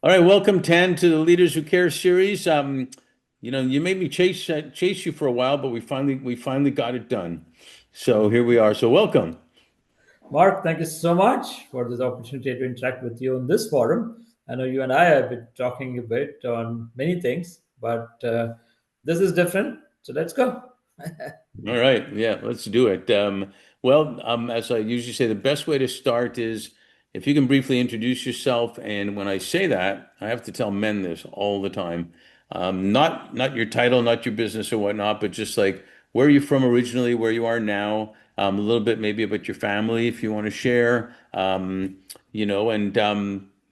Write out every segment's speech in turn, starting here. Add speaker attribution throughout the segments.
Speaker 1: All right, welcome Tan to the Leaders Who Care series. You made me chase you for a while, but we finally got it done. So here we are. So welcome.
Speaker 2: Mark, thank you so much for this opportunity to interact with you on this forum. I know you and I have been talking a bit on many things, but this is different. So let's go.
Speaker 1: All right, yeah, let's do it. As I usually say, the best way to start is if you can briefly introduce yourself. And when I say that, I have to tell men this all the time. Not your title, not your business or whatnot, but just like where you're from originally, where you are now, a little bit maybe about your family if you want to share, and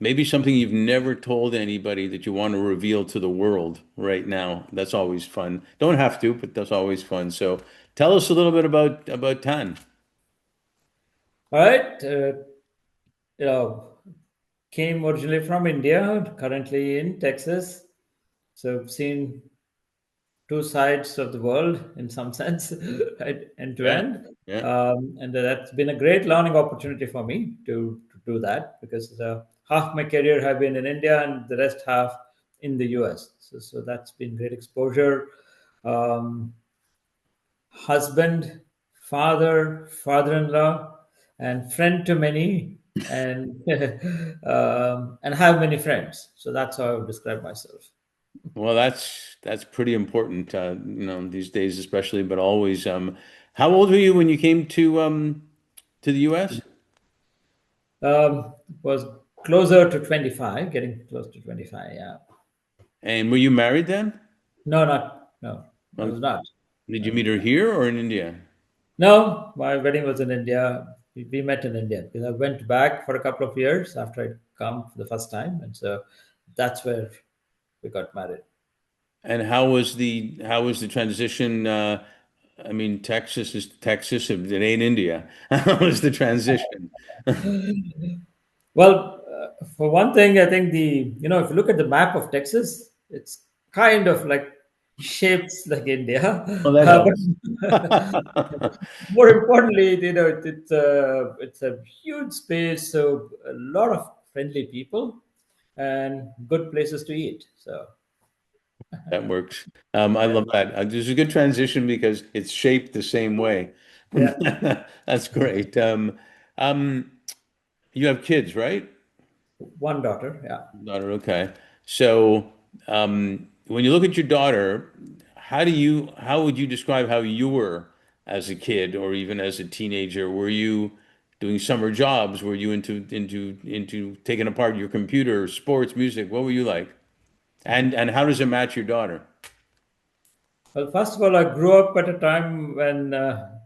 Speaker 1: maybe something you've never told anybody that you want to reveal to the world right now. That's always fun. Don't have to, but that's always fun. So tell us a little bit about Tan.
Speaker 2: All right. You know, came originally from India, currently in Texas. So I've seen two sides of the world in some sense, right, end to
Speaker 1: Yeah,
Speaker 2: end.
Speaker 1: yeah.
Speaker 2: And that's been a great learning opportunity for me to do that because half my career have been in India and the rest half in the US. So that's been great exposure. Um, Husband, father, father-in-law, and friend to many, and and have many friends. So that's how I would describe myself.
Speaker 1: Well, that's pretty important, these days especially, but always. How old were you when you came to the U.S.?
Speaker 2: Was closer to 25, getting close to 25. Yeah.
Speaker 1: And were you married then?
Speaker 2: No, not, no, I
Speaker 1: Um,
Speaker 2: was not.
Speaker 1: did you
Speaker 2: No,
Speaker 1: meet her here or in India?
Speaker 2: no, my wedding was in India. We met in India because I went back for a couple of years after I'd come for the first time. And so that's where we got married.
Speaker 1: And how was the transition? I mean, Texas is Texas. It ain't India. How was the transition?
Speaker 2: Well, for one thing, I think if you look at the map of Texas, it's kind of like shapes like India.
Speaker 1: Well, that helps.
Speaker 2: But more importantly, it's a huge space, so a lot of friendly people and good places to eat. So
Speaker 1: That works. I
Speaker 2: yeah,
Speaker 1: love that. There's a good transition because it's shaped the same way.
Speaker 2: yeah,
Speaker 1: That's great. Um, you have kids, right?
Speaker 2: one daughter. Yeah.
Speaker 1: Daughter, okay. So, when you look at your daughter, how would you describe how you were as a kid or even as a teenager? Were you doing summer jobs? Were you into taking apart your computer, sports, music? What were you like? And how does it match your daughter?
Speaker 2: Well, first of all, I grew up at a time when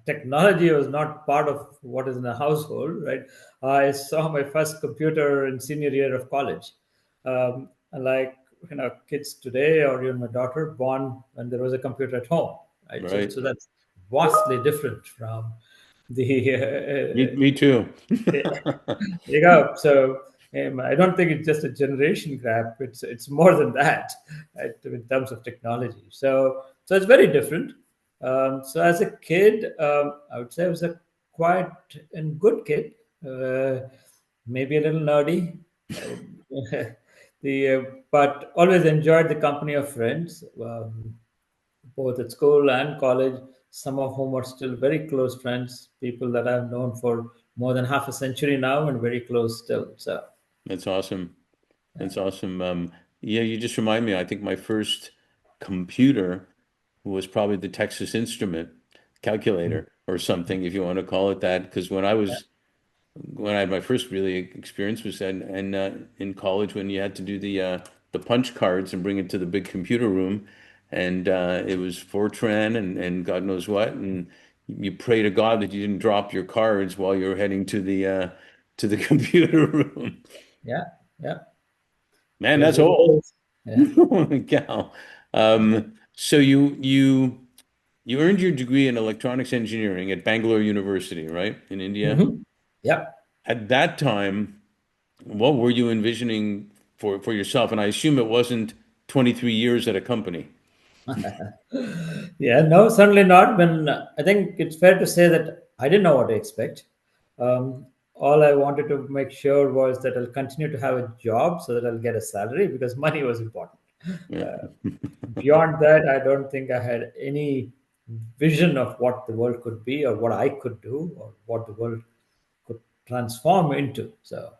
Speaker 2: technology was not part of what is in a household, right? I saw my first computer in senior year of college. Like kids today, or even my daughter, born when there was a computer at home, right? So,
Speaker 1: Right.
Speaker 2: so that's vastly different from
Speaker 1: Me
Speaker 2: the
Speaker 1: too.
Speaker 2: you go. So I don't think it's just a generation gap. It's more than that, right, in terms of technology. So it's very different. So as a kid, I would say I was a quiet and good kid. Maybe a little nerdy. But always enjoyed the company of friends, both at school and college. Some of whom are still very close friends, people that I've known for more than half a century now, and very close still. So
Speaker 1: That's awesome. That's awesome. Yeah, you just remind me. I think my first computer was probably the Texas Instrument calculator or something, if you want to call it that. Because when I had my first really experience was in college when you had to do the punch cards and bring it to the big computer room, and it was Fortran and God knows what, and you pray to God that you didn't drop your cards while you were heading to the computer room.
Speaker 2: yeah, yeah,
Speaker 1: Man,
Speaker 2: those
Speaker 1: that's
Speaker 2: were the
Speaker 1: old.
Speaker 2: days. Yeah.
Speaker 1: Holy cow. So you earned your degree in electronics engineering at Bangalore University, right? In India.
Speaker 2: Yeah.
Speaker 1: At that time, what were you envisioning for yourself? And I assume it wasn't 23 years at a company.
Speaker 2: Yeah, no, certainly not. When I think it's fair to say that I didn't know what to expect. all I wanted to make sure was that I'll continue to have a job so that I'll get a salary because money was important.
Speaker 1: Yeah.
Speaker 2: Beyond that, I don't think I had any vision of what the world could be or what I could do or what the world could transform into. So,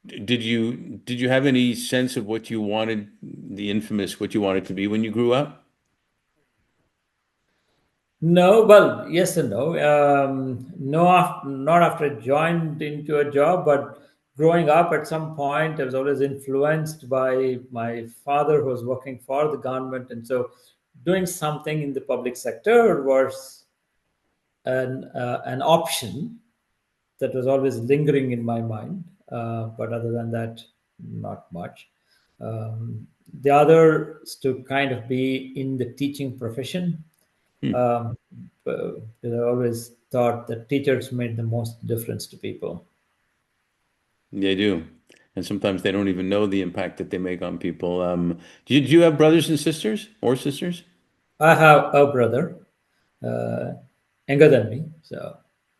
Speaker 1: Did you have any sense of what you wanted, the infamous what you wanted to be when you grew up?
Speaker 2: no, well, yes and no. No, not after I joined into a job, but growing up at some point, I was always influenced by my father who was working for the government. And so doing something in the public sector was an option that was always lingering in my mind. But other than that, not much. The other is to kind of be in the teaching profession.
Speaker 1: Hmm.
Speaker 2: Um, because I always thought that teachers made the most difference to people.
Speaker 1: They do. And sometimes they don't even know the impact that they make on people. Do you have brothers and sisters or sisters?
Speaker 2: I have a brother, uh, younger than me. So,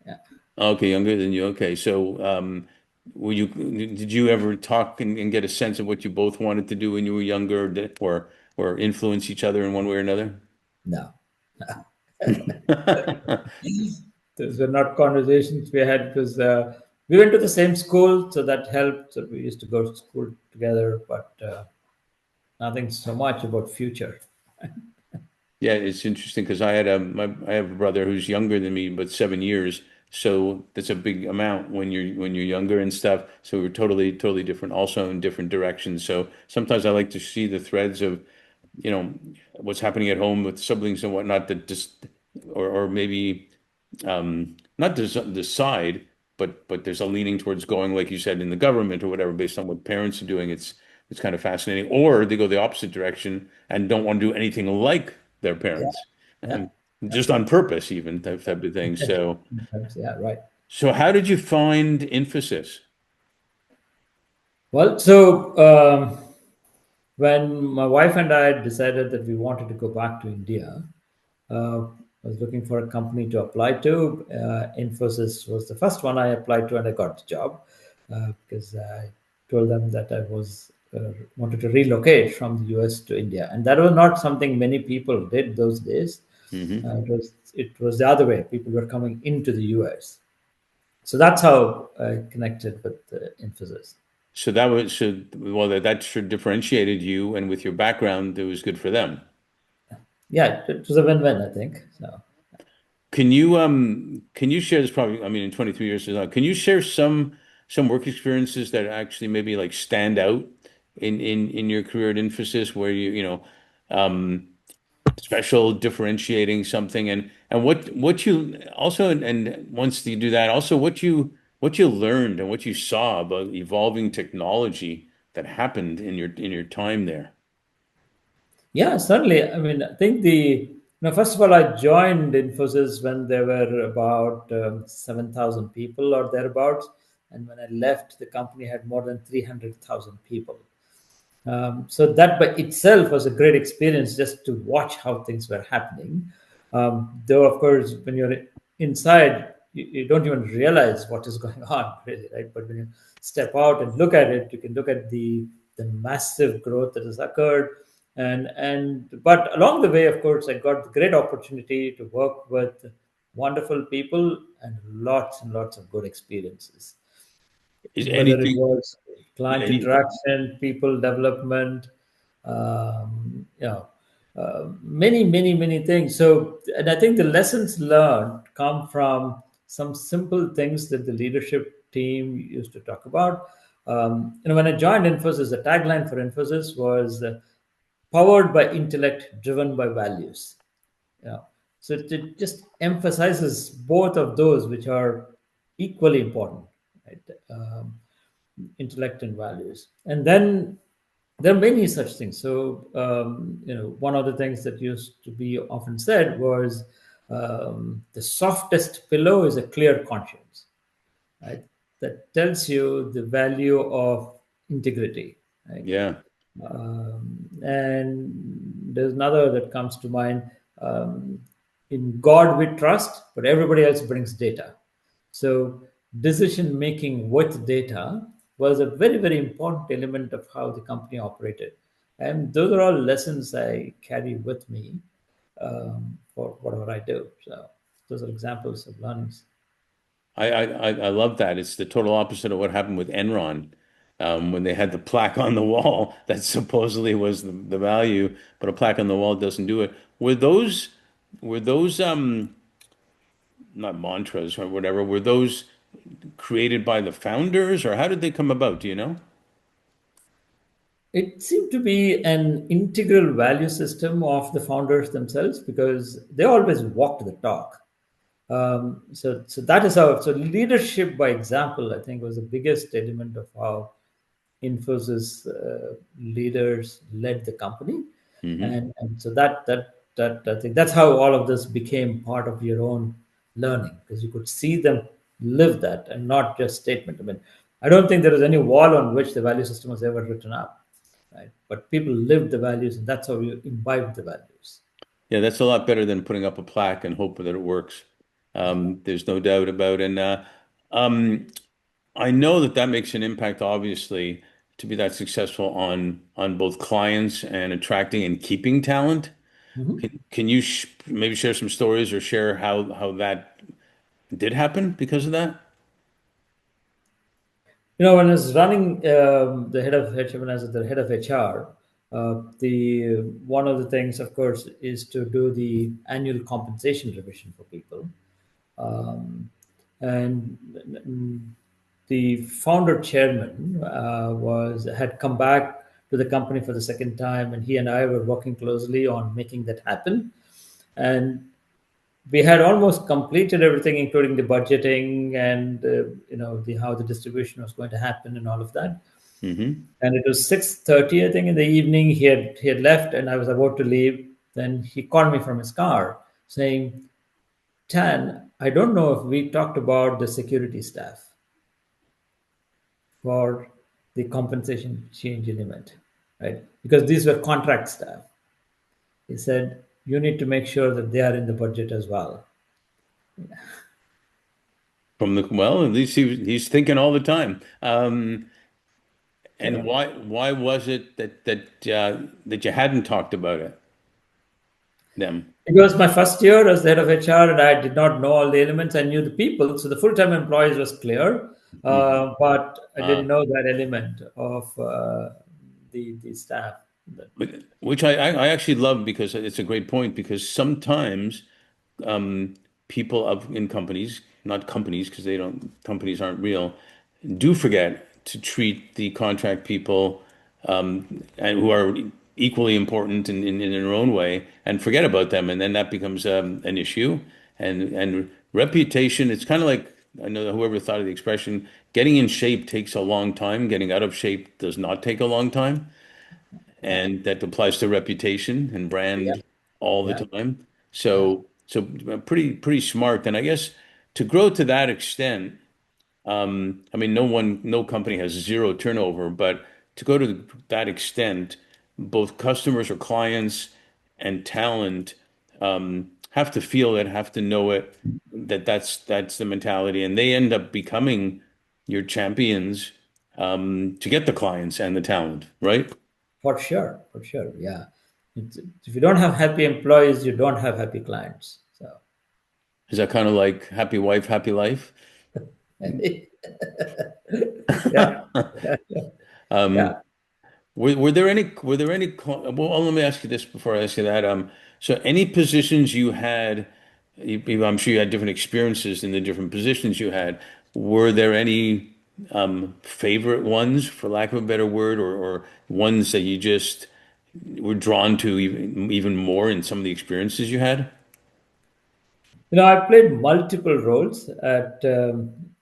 Speaker 2: yeah.
Speaker 1: Okay, younger than you. Okay. So, did you ever talk and get a sense of what you both wanted to do when you were younger, or influence each other in one way or another?
Speaker 2: No, those were not conversations we had because we went to the same school, so that helped. So we used to go to school together, but nothing so much about future.
Speaker 1: Yeah, it's interesting because I have a brother who's younger than me, but 7 years. So that's a big amount when you're younger and stuff. So we're totally different, also in different directions. So sometimes I like to see the threads of, what's happening at home with siblings and whatnot that just, or maybe not decide, but there's a leaning towards going, like you said, in the government or whatever, based on what parents are doing. It's kind of fascinating. Or they go the opposite direction and don't want to do anything like their
Speaker 2: Yeah,
Speaker 1: parents,
Speaker 2: yeah,
Speaker 1: um, just on purpose, even type of thing. So,
Speaker 2: yeah, right.
Speaker 1: so how did you find Infosys?
Speaker 2: Well, so when my wife and I decided that we wanted to go back to India, I was looking for a company to apply to. Infosys was the first one I applied to, and I got the job because I told them that I was wanted to relocate from the US to India, and that was not something many people did those days.
Speaker 1: Hmm.
Speaker 2: It was the other way. People were coming into the US, so that's how I connected with Infosys.
Speaker 1: Well, that should differentiated you, and with your background, it was good for them.
Speaker 2: Yeah, it was a win-win, I think. So.
Speaker 1: Can you share this, probably, I mean, in 23 years now, can you share some work experiences that actually maybe like stand out in your career at Infosys, where um special, differentiating something, and what you also, and once you do that, also what you learned and what you saw about evolving technology that happened in your time there.
Speaker 2: Yeah, certainly. I mean, I think first of all, I joined Infosys when there were about 7,000 people or thereabouts. And when I left, the company had more than 300,000 people. So that by itself was a great experience just to watch how things were happening. Though, of course, when you're inside, you don't even realize what is going on, really, right? But when you step out and look at it, you can look at the massive growth that has occurred. And but along the way, of course, I got the great opportunity to work with wonderful people and lots of good experiences,
Speaker 1: Is
Speaker 2: whether it
Speaker 1: anything
Speaker 2: was client
Speaker 1: any
Speaker 2: interaction, people development, many things. So, and I think the lessons learned come from some simple things that the leadership team used to talk about. When I joined Infosys, the tagline for Infosys was powered by intellect, driven by values. Yeah. So it just emphasizes both of those, which are equally important, right? Intellect and values. And then there are many such things. So, one of the things that used to be often said was the softest pillow is a clear conscience, right? That tells you the value of integrity, right?
Speaker 1: Yeah.
Speaker 2: And there's another that comes to mind. Um, in God we trust, but everybody else brings data. So decision making with data was a very, very important element of how the company operated. And those are all lessons I carry with me for whatever I do. So those are examples of learnings.
Speaker 1: I love that. It's the total opposite of what happened with Enron, when they had the plaque on the wall that supposedly was the value, but a plaque on the wall doesn't do it. Were those not mantras or whatever, were those created by the founders, or how did they come about? Do you know?
Speaker 2: It seemed to be an integral value system of the founders themselves because they always walked the talk. So that is how. So leadership by example, I think, was the biggest element of how Infosys leaders led the company,
Speaker 1: Hmm.
Speaker 2: and so that I think that's how all of this became part of your own learning because you could see them live that and not just statement. I mean, I don't think there is any wall on which the value system was ever written up, right? But people lived the values, and that's how you imbibe the values.
Speaker 1: Yeah, that's a lot better than putting up a plaque and hope that it works.
Speaker 2: Yeah.
Speaker 1: There's no doubt about it. And um, I know that that makes an impact, obviously, to be that successful on both clients and attracting and keeping talent.
Speaker 2: Mhm.
Speaker 1: Can you maybe share some stories or share how that did happen because of that?
Speaker 2: When I was running the head of HR, when I was the head of HR, the one of the things, of course, is to do the annual compensation revision for people. Um, and the founder chairman was had come back to the company for the second time, and he and I were working closely on making that happen. And we had almost completed everything, including the budgeting and the how the distribution was going to happen and all of that.
Speaker 1: Hmm.
Speaker 2: And it was 6:30, I think, in the evening. He had left, and I was about to leave. Then he called me from his car, saying, "Tan, I don't know if we talked about the security staff for the compensation change element, right? Because these were contract staff." He said, "You need to make sure that they are in the budget as well."
Speaker 1: From the well, at least he's thinking all the time. And
Speaker 2: Yeah.
Speaker 1: why was it that you hadn't talked about it them?
Speaker 2: It was my first year as the head of HR, and I did not know all the elements. I knew the people, so the full-time employees was clear,
Speaker 1: Mhm.
Speaker 2: but I didn't
Speaker 1: Uh,
Speaker 2: know that element of the staff.
Speaker 1: which I actually love because it's a great point because sometimes um, people in companies, not companies because they don't companies aren't real, do forget to treat the contract people and who are equally important in their own way and forget about them, and then that becomes an issue. And reputation, it's kind of like I know whoever thought of the expression, getting in shape takes a long time, getting out of shape does not take a long time.
Speaker 2: Yeah,
Speaker 1: And that applies to reputation and
Speaker 2: yeah,
Speaker 1: brand all the
Speaker 2: yeah,
Speaker 1: time.
Speaker 2: yeah.
Speaker 1: So pretty smart. And I guess to grow to that extent, I mean, no company has zero turnover, but to go to that extent, both customers or clients and talent have to feel it, have to know it, that's the mentality, and they end up becoming your champions to get the clients and the talent, right?
Speaker 2: For sure, for sure. Yeah. If you don't have happy employees, you don't have happy clients. So,
Speaker 1: Is that kind of like happy wife, happy life?
Speaker 2: yeah,
Speaker 1: Um,
Speaker 2: yeah.
Speaker 1: well, let me ask you this before I ask you that. So any positions you had, I'm sure you had different experiences in the different positions you had. Were there any favorite ones, for lack of a better word, or ones that you just were drawn to even more in some of the experiences you had?
Speaker 2: I played multiple roles at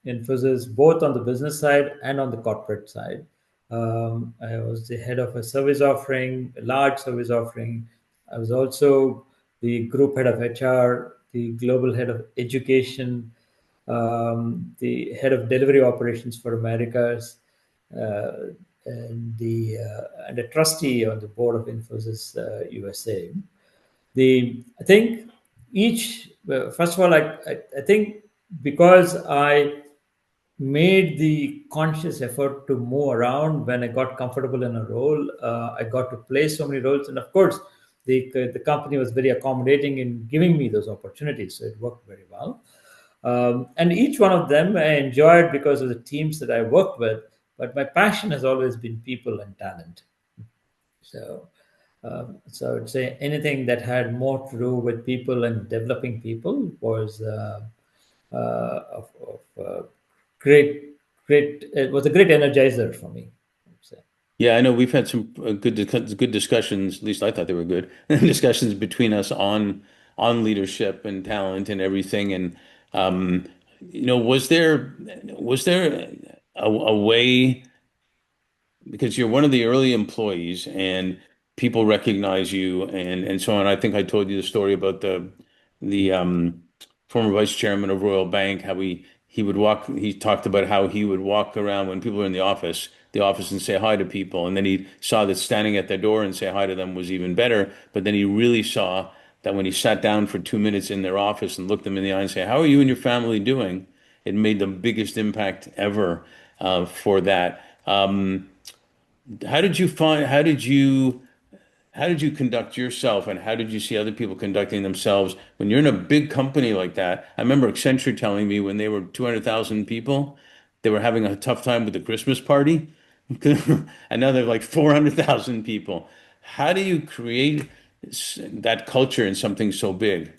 Speaker 2: Infosys, both on the business side and on the corporate side. I was the head of a service offering, a large service offering. I was also the group head of HR, the global head of education, the head of delivery operations for Americas, uh, and a trustee on the board of Infosys USA. I think each first of all, I think because I made the conscious effort to move around when I got comfortable in a role. I got to play so many roles, and of course, the company was very accommodating in giving me those opportunities, so it worked very well. And each one of them I enjoyed because of the teams that I worked with. But my passion has always been people and talent. So, so I'd say anything that had more to do with people and developing people was of great, great. It was a great energizer for me. I'd say.
Speaker 1: Yeah, I know we've had some good discussions. At least I thought they were good discussions between us on leadership and talent and everything. And um, was there a way, because you're one of the early employees and people recognize you and so on. I think I told you the story about the former vice chairman of Royal Bank, how he talked about how he would walk around when people were in the office and say hi to people, and then he saw that standing at their door and say hi to them was even better. But then he really saw that when he sat down for 2 minutes in their office and looked them in the eye and say, "How are you and your family doing?" It made the biggest impact ever for that. How did you find, how did you conduct yourself and how did you see other people conducting themselves when you're in a big company like that? I remember Accenture telling me when they were 200,000 people, they were having a tough time with the Christmas party. And now they're like 400,000 people. How do you create that culture in something so big?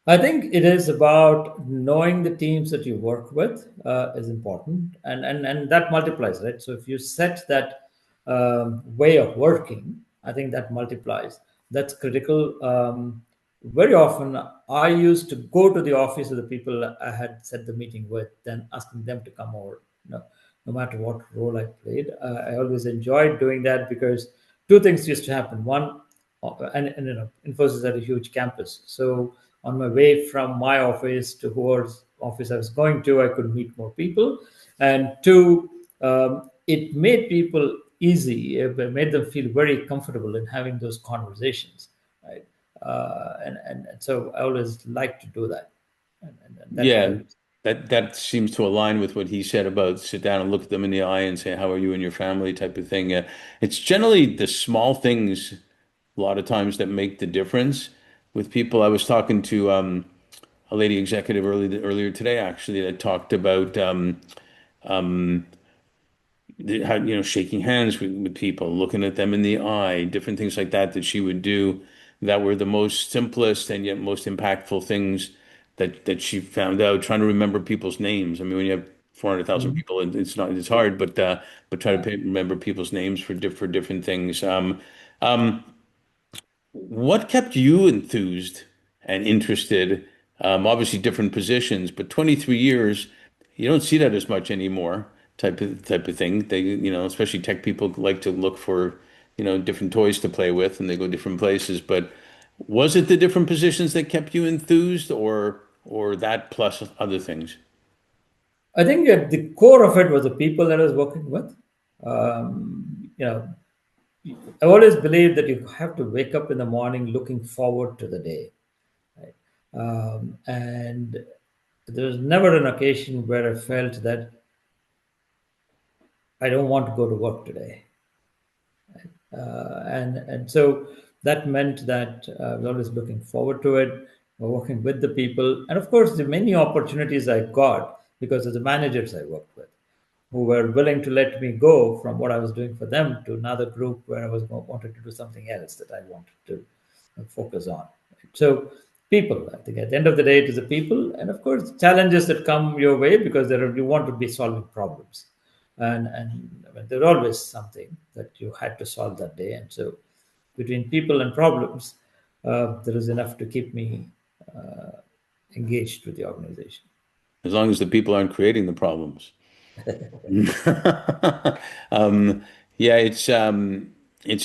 Speaker 2: I think it is about knowing the teams that you work with is important, and that multiplies, right? So if you set that way of working, I think that multiplies. That's critical. Very often, I used to go to the office of the people I had set the meeting with, then asking them to come over. No matter what role I played, I always enjoyed doing that because two things used to happen. One, and Infosys had a huge campus, so on my way from my office to whoever's office I was going to, I could meet more people. And two, it made people easy. It made them feel very comfortable in having those conversations, right? And so I always like to do that, and that
Speaker 1: Yeah,
Speaker 2: helps.
Speaker 1: that seems to align with what he said about sit down and look them in the eye and say, "How are you and your family?" type of thing. It's generally the small things a lot of times that make the difference with people. I was talking to a lady executive earlier today, actually, that talked about how, shaking hands with people, looking at them in the eye, different things like that she would do that were the most simplest and yet most impactful things that she found out. Trying to remember people's names. I mean, when you have 400,000
Speaker 2: Mhm.
Speaker 1: people, it's hard, but try to
Speaker 2: Yeah.
Speaker 1: remember people's names for different things. Um, what kept you enthused and interested? Obviously, different positions, but 23 years, you don't see that as much anymore. Type of thing. Especially tech people like to look for, different toys to play with, and they go different places. But was it the different positions that kept you enthused, or that plus other things?
Speaker 2: I think at the core of it was the people that I was working with. You know, I've always believed that you have to wake up in the morning looking forward to the day. Right? And there was never an occasion where I felt that I don't want to go to work today. And so that meant that I was always looking forward to it, working with the people. And of course, the many opportunities I got because of the managers I worked with, who were willing to let me go from what I was doing for them to another group where wanted to do something else that I wanted to focus on. So, people, I think at the end of the day, it is the people, and of course, challenges that come your way because you want to be solving problems, and I mean, there's always something that you had to solve that day, and so between people and problems, there is enough to keep me engaged with the organization.
Speaker 1: As long as the people aren't creating the problems. Um, yeah, it's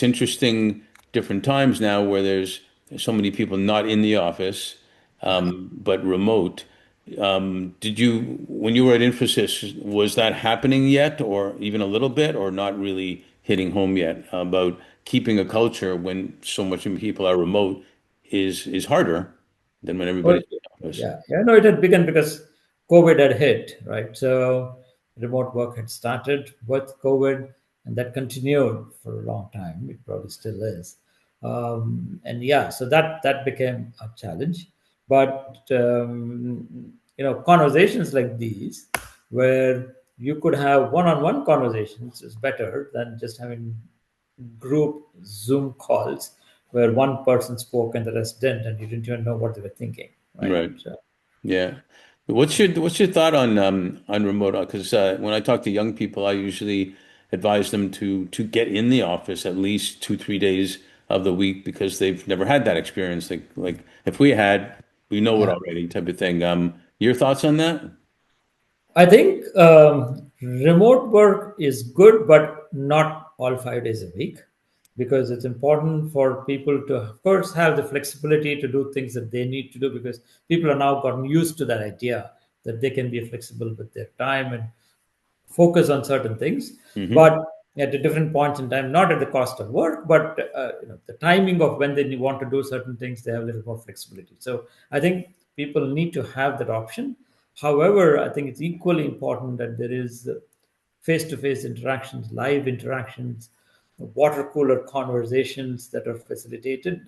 Speaker 1: interesting different times now where there's so many people not in the office, but remote. Did you, when you were at Infosys, was that happening yet, or even a little bit, or not really hitting home yet about keeping a culture when so much people are remote is harder than when
Speaker 2: Well,
Speaker 1: everybody's in the office?
Speaker 2: yeah, no, it had begun because COVID had hit, right? So remote work had started with COVID, and that continued for a long time. It probably still is, and yeah, so that became a challenge. But conversations like these, where you could have one-on-one conversations, is better than just having group Zoom calls where one person spoke and the rest didn't, and you didn't even know what they were thinking, right?
Speaker 1: Right.
Speaker 2: So.
Speaker 1: Yeah. What's your thought on remote? Because when I talk to young people, I usually advise them to get in the office at least 2, 3 days of the week because they've never had that experience. Like if we had, we know it
Speaker 2: Yeah.
Speaker 1: already, type of thing. Your thoughts on that?
Speaker 2: I think remote work is good, but not all 5 days a week, because it's important for people to, of course, have the flexibility to do things that they need to do, because people are now gotten used to that idea that they can be flexible with their time and focus on certain things,
Speaker 1: Hmm.
Speaker 2: but at the different points in time, not at the cost of work, but the timing of when they want to do certain things, they have a little more flexibility. So I think people need to have that option. However, I think it's equally important that there is face-to-face interactions, live interactions, water cooler conversations that are facilitated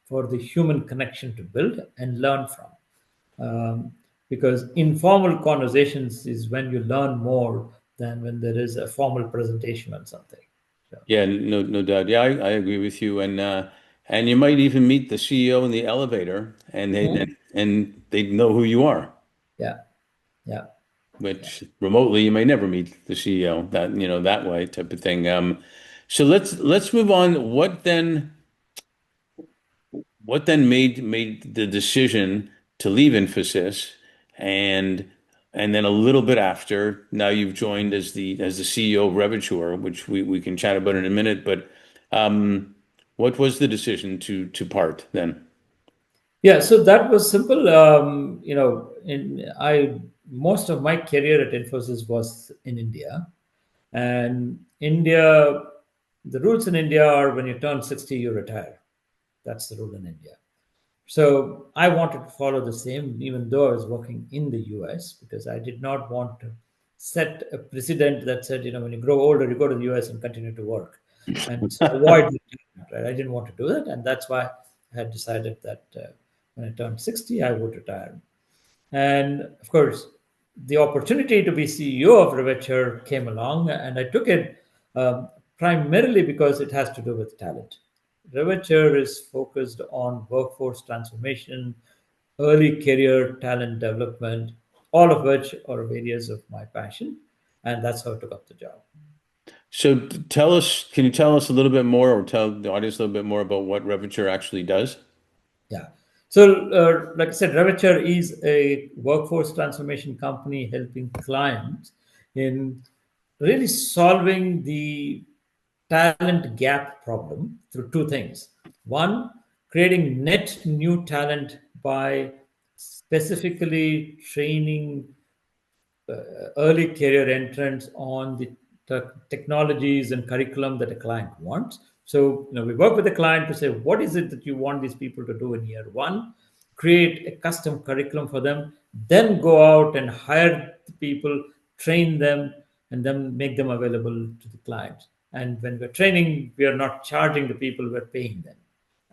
Speaker 2: for the human connection to build and learn from, because informal conversations is when you learn more than when there is a formal presentation on something. So,
Speaker 1: Yeah, no doubt. Yeah, I agree with you. And you might even meet the CEO in the elevator, and
Speaker 2: mhm.
Speaker 1: they know who you are.
Speaker 2: Yeah, yeah, yeah.
Speaker 1: Which remotely you may never meet the CEO that that way type of thing. So let's move on. What then made the decision to leave Infosys and then a little bit after now you've joined as the CEO of Revature, which we can chat about in a minute. But what was the decision to part then?
Speaker 2: Yeah, so that was simple. In I most of my career at Infosys was in India, and India, the rules in India are when you turn 60, you retire. That's the rule in India. So I wanted to follow the same, even though I was working in the US, because I did not want to set a precedent that said, when you grow older, you go to the US and continue to work. And so avoid the retirement, right? I didn't want to do that. And that's why I had decided that when I turned 60, I would retire. And of course, the opportunity to be CEO of Revature came along, and I took it primarily because it has to do with talent. Revature is focused on workforce transformation, early career talent development, all of which are areas of my passion, and that's how I took up the job.
Speaker 1: So can you tell us a little bit more, or tell the audience a little bit more about what Revature actually does?
Speaker 2: Yeah. So, like I said, Revature is a workforce transformation company helping clients in really solving the talent gap problem through two things. One, creating net new talent by specifically training early career entrants on the technologies and curriculum that a client wants. So, we work with the client to say, what is it that you want these people to do in year one? Create a custom curriculum for them, then go out and hire the people, train them, and then make them available to the clients. And when we're training, we are not charging the people, we're paying them.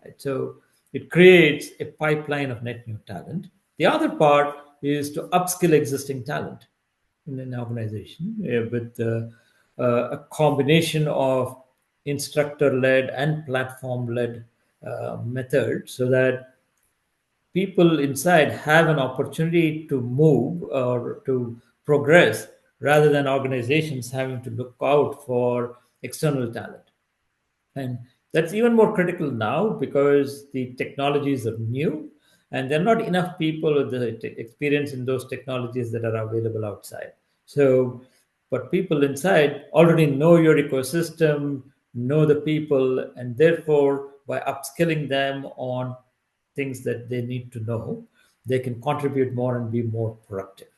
Speaker 2: Right? So it creates a pipeline of net new talent. The other part is to upskill existing talent in an organization with a combination of instructor-led and platform-led method, so that people inside have an opportunity to move or to progress, rather than organizations having to look out for external talent. And that's even more critical now because the technologies are new, and there are not enough people with the experience in those technologies that are available outside. So, but people inside already know your ecosystem, know the people, and therefore, by upskilling them on things that they need to know, they can contribute more and be more productive.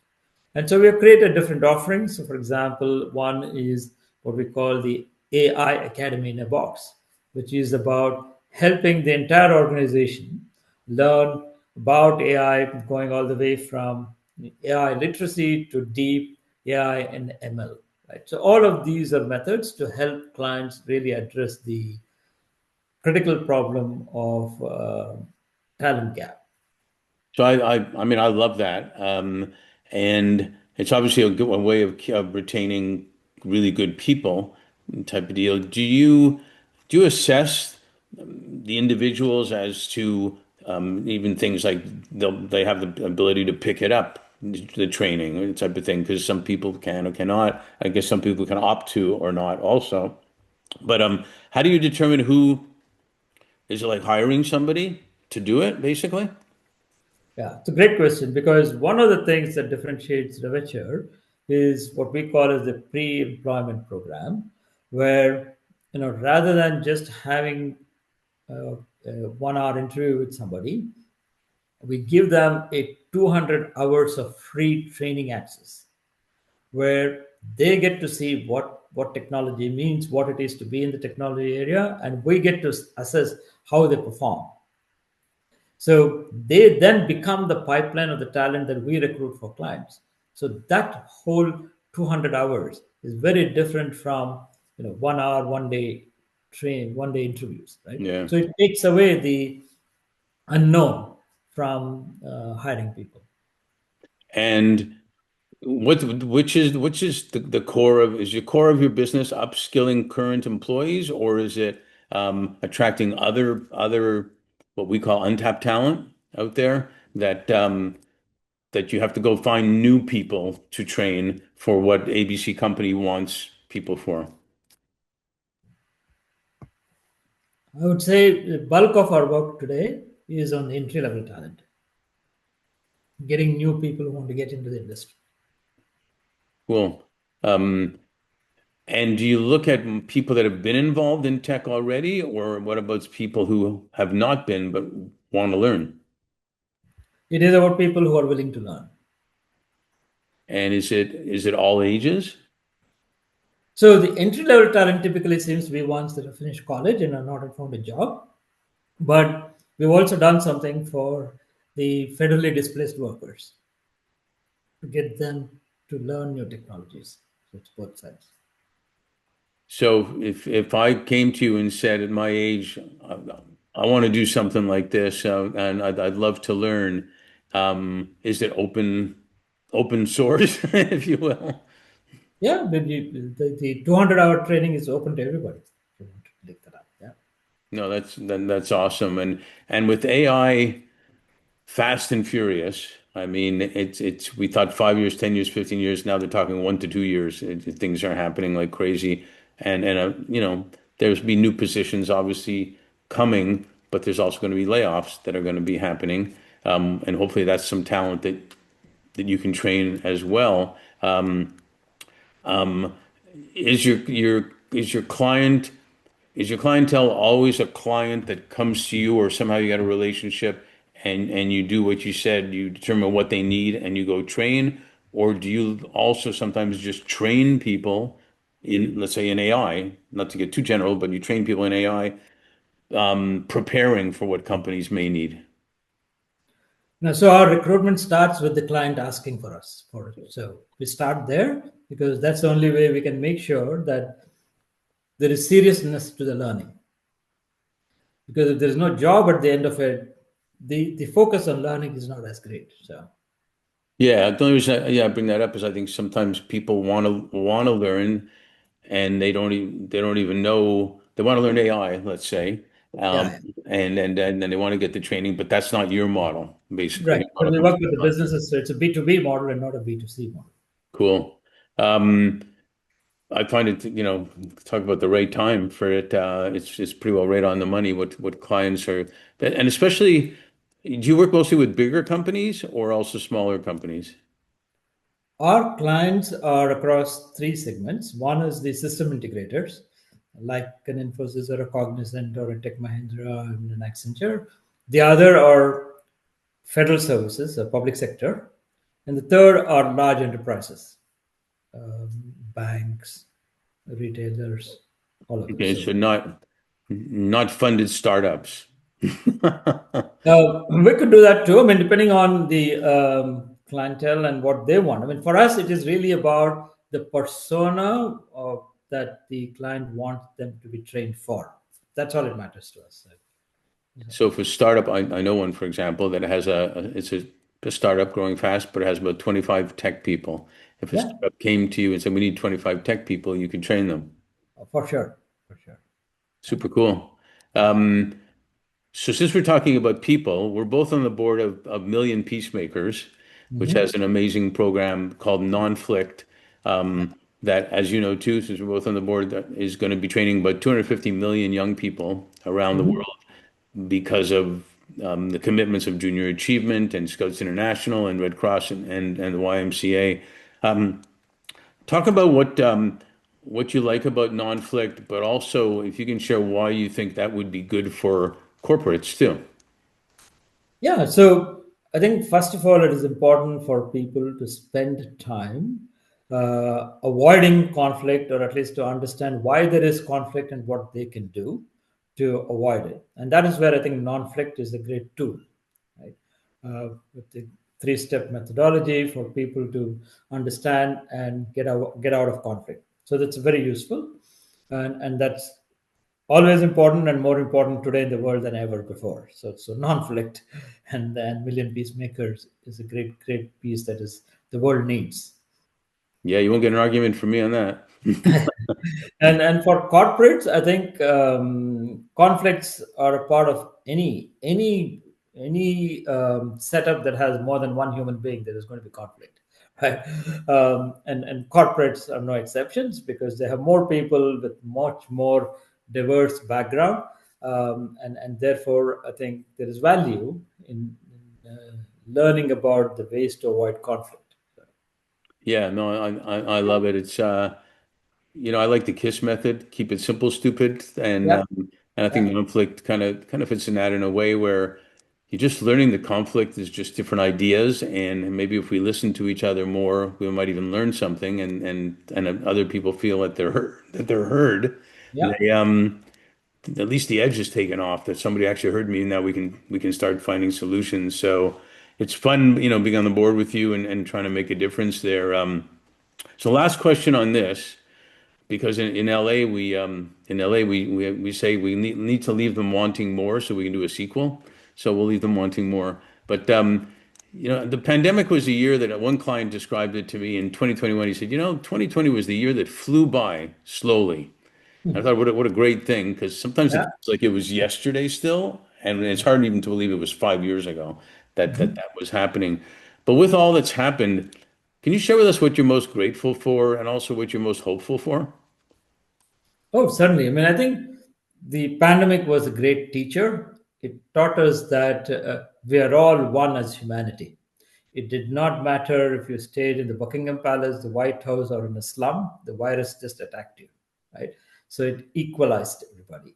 Speaker 2: And so we have created different offerings. So, for example, one is what we call the AI Academy in a Box, which is about helping the entire organization learn about AI, going all the way from AI literacy to deep AI and ML. Right. So all of these are methods to help clients really address the critical problem of talent gap.
Speaker 1: So I mean, I love that. And it's obviously a way of retaining really good people type of deal. Do you assess the individuals as to even things like they have the ability to pick it up, the training type of thing? Because some people can or cannot. I guess some people can opt to or not also. But how do you determine who is it like hiring somebody to do it, basically?
Speaker 2: Yeah, it's a great question because one of the things that differentiates Revature is what we call as the pre-employment program, where rather than just having a 1 hour interview with somebody, we give them a 200 hours of free training access, where they get to see what technology means, what it is to be in the technology area, and we get to assess how they perform. So they then become the pipeline of the talent that we recruit for clients. So that whole 200 hours is very different from 1 hour, 1 day train, 1 day interviews, right?
Speaker 1: Yeah.
Speaker 2: So it takes away the unknown from hiring people.
Speaker 1: And which is the core of is your core of your business upskilling current employees, or is it attracting other what we call untapped talent out there that you have to go find new people to train for what ABC company wants people for?
Speaker 2: I would say the bulk of our work today is on the entry level talent, getting new people who want to get into the industry.
Speaker 1: Cool. Um, and do you look at people that have been involved in tech already, or what about people who have not been but want to learn?
Speaker 2: It is about people who are willing to learn.
Speaker 1: And is it all ages?
Speaker 2: So the entry level talent typically seems to be ones that have finished college and are not have found a job. But we've also done something for the federally displaced workers to get them to learn new technologies. So it's both sides.
Speaker 1: So if I came to you and said at my age, I want to do something like this, and I'd love to learn, is it open source, if you will?
Speaker 2: Yeah, the 200-hour training is open to everybody. If you want to click that up. Yeah.
Speaker 1: No, that's awesome. And with AI fast and furious, I mean, it's we thought 5 years, 10 years, 15 years. Now they're talking 1 to 2 years. Things are happening like crazy, and there's be new positions obviously coming, but there's also going to be layoffs that are going to be happening, and hopefully that's some talent that you can train as well. Is your client is your clientele always a client that comes to you, or somehow you got a relationship and you do what you said, you determine what they need and you go train? Or do you also sometimes just train people in, let's say, in AI, not to get too general, but you train people in AI, preparing for what companies may need?
Speaker 2: Now, so our recruitment starts with the client asking for us for it. So we start there because that's the only way we can make sure that there is seriousness to the learning. Because if there's no job at the end of it, the focus on learning is not as great. So
Speaker 1: Yeah, the only reason I bring that up is I think sometimes people want to learn and they don't even know they want to learn AI, let's say,
Speaker 2: yeah,
Speaker 1: um,
Speaker 2: yeah.
Speaker 1: and then they want to get the training, but that's not your model, basically.
Speaker 2: Right.
Speaker 1: Your
Speaker 2: But
Speaker 1: model
Speaker 2: we
Speaker 1: comes
Speaker 2: work
Speaker 1: from
Speaker 2: with
Speaker 1: the
Speaker 2: the
Speaker 1: client.
Speaker 2: businesses, so it's a B2B model and not a B2C model.
Speaker 1: Cool. I find it, talk about the right time for it. It's pretty well right on the money. What clients are, and especially, do you work mostly with bigger companies or also smaller companies?
Speaker 2: Our clients are across three segments. One is the system integrators, like an Infosys or a Cognizant or a Tech Mahindra and an Accenture. The other are federal services, public sector. And the third are large enterprises, banks, retailers, all of those.
Speaker 1: Okay,
Speaker 2: So
Speaker 1: so not funded startups.
Speaker 2: we could do that too. I mean, depending on the clientele and what they want. I mean, for us, it is really about the persona that the client wants them to be trained for. That's all it matters to us.
Speaker 1: So if a startup, I know one, for example, that has it's a startup growing fast, but it has about 25 tech people. If a
Speaker 2: Yeah,
Speaker 1: startup came to you and said, we need 25 tech people, you could train them.
Speaker 2: for sure, for sure. Yeah.
Speaker 1: Super cool. Um, so since we're talking about people, we're both on the board of Million Peacemakers, which
Speaker 2: Hmm.
Speaker 1: has an amazing program called Nonflict. That, as you know too, since we're both on the board, that is going to be training about 250 million young people around the
Speaker 2: Hmm.
Speaker 1: world because of the commitments of Junior Achievement and Scouts International and Red Cross and the YMCA. Talk about what you like about Nonflict, but also if you can share why you think that would be good for corporates too.
Speaker 2: Yeah, so I think first of all, it is important for people to spend time avoiding conflict, or at least to understand why there is conflict and what they can do to avoid it. And that is where I think non-flict is a great tool, right? With the three-step methodology for people to understand and get out of conflict. So that's very useful, and that's always important and more important today in the world than ever before. So non-flict and million peacemakers is a great piece that is the world needs.
Speaker 1: Yeah, you won't get an argument from me on that.
Speaker 2: And for corporates, I think conflicts are a part of any setup that has more than one human being. There is going to be conflict, right? And corporates are no exceptions because they have more people with much more diverse background, and therefore I think there is value in learning about the ways to avoid conflict.
Speaker 1: Yeah, no, I love it. It's I like the KISS method, keep it simple, stupid,
Speaker 2: Yeah,
Speaker 1: and I think
Speaker 2: yeah,
Speaker 1: conflict kind of fits in that in a way where you're just learning the conflict is just different ideas, and maybe if we listen to each other more, we might even learn something, and other people feel that they're heard.
Speaker 2: yeah.
Speaker 1: They at least the edge is taken off that somebody actually heard me, and now we can start finding solutions. So it's fun, being on the board with you and trying to make a difference there. So last question on this because in LA we say we need to leave them wanting more so we can do a sequel. So we'll leave them wanting more. But the pandemic was a year that one client described it to me in 2021. He said, 2020 was the year that flew by slowly. I thought what a great thing because sometimes it
Speaker 2: Yeah.
Speaker 1: feels like it was yesterday still, and it's hard even to believe it was 5 years ago that was happening. But with all that's happened, can you share with us what you're most grateful for and also what you're most hopeful for?
Speaker 2: Oh, certainly. I mean, I think the pandemic was a great teacher. It taught us that we are all one as humanity. It did not matter if you stayed in the Buckingham Palace, the White House, or in a slum, the virus just attacked you, right? So it equalized everybody.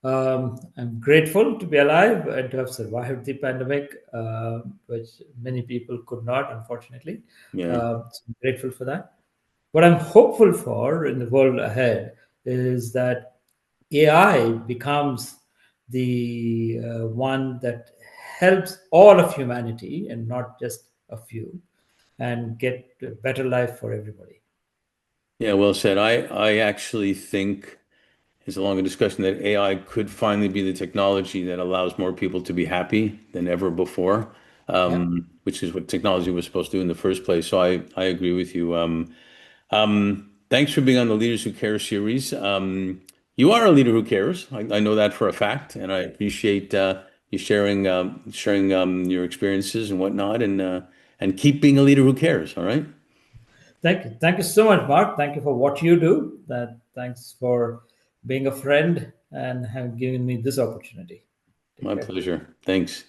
Speaker 2: I'm grateful to be alive and to have survived the pandemic, which many people could not, unfortunately.
Speaker 1: Yeah.
Speaker 2: So I'm grateful for that. What I'm hopeful for in the world ahead is that AI becomes the one that helps all of humanity and not just a few, and get a better life for everybody.
Speaker 1: Yeah, well said. I actually think it's a longer discussion that AI could finally be the technology that allows more people to be happy than ever before,
Speaker 2: Yeah.
Speaker 1: which is what technology was supposed to do in the first place. So I agree with you. Thanks for being on the Leaders Who Care series. You are a leader who cares. I know that for a fact, and I appreciate you sharing your experiences and whatnot, and keep being a leader who cares. All right,
Speaker 2: Thank you. Thank you so much, Mark. Thank you for what you do. Thanks for being a friend and have given me this opportunity. Take
Speaker 1: my
Speaker 2: care.
Speaker 1: pleasure. Thanks.